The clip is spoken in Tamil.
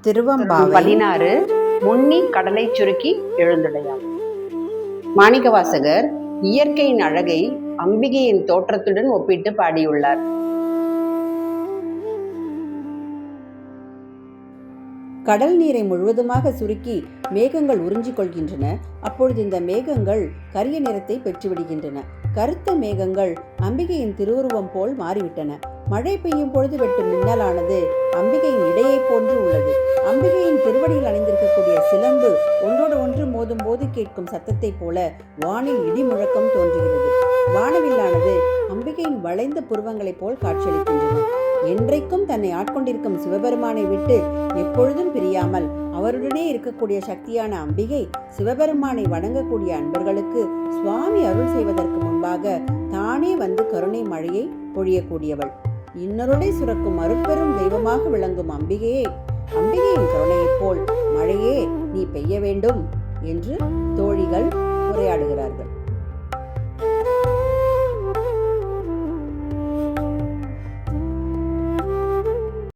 திருவம்பாவை 16 முன்னி கடலை சுருக்கி எழுந்துடையாம். மாணிக்கவாசகர் இயற்கையின் அழகை அம்பிகையின் தோற்றத்துடன் ஒப்பிட்டு பாடியுள்ளார். கடல் நீரை முழுவதுமாக சுருக்கி மேகங்கள் உறிஞ்சிக் கொள்கின்றன. அப்பொழுது இந்த மேகங்கள் கரிய நிறத்தை பெற்றுவிடுகின்றன. கருத்த மேகங்கள் அம்பிகையின் திருவுருவம் போல் மாறிவிட்டன. மழை பெய்யும் பொழுது வெட்டும் மின்னலானது அம்பிகையின் இடையை போன்று உள்ளது. அம்பிகையின் திருவடியில் அணிந்திருக்கக்கூடிய சிலம்பு ஒன்றோடு ஒன்று மோதும் போது கேட்கும் சத்தத்தை போல வானில் இடி முழக்கம் தோன்றுகிறது. வானவில்லானது அம்பிகையின் வளைந்த புருவங்களைப் போல் காட்சியளிக்கின்றன. என்றைக்கும் தன்னை ஆட்கொண்டிருக்கும் சிவபெருமானை விட்டு எப்பொழுதும் பிரியாமல் அவருடனே இருக்கக்கூடிய சக்தியான அம்பிகை சிவபெருமானை வணங்கக்கூடிய அன்பர்களுக்கு சுவாமி அருள் செய்வதற்கு முன்பாக தானே வந்து கருணை மழையை பொழியக்கூடியவள். இன்னொருளை சுரக்கும் அருட்பெரும் தெய்வமாக விளங்கும் அம்பிகையின் கருணையைப் போல் மழையே நீ பெய்ய வேண்டும் என்று தோழிகள் உரையாடுகிறார்கள்.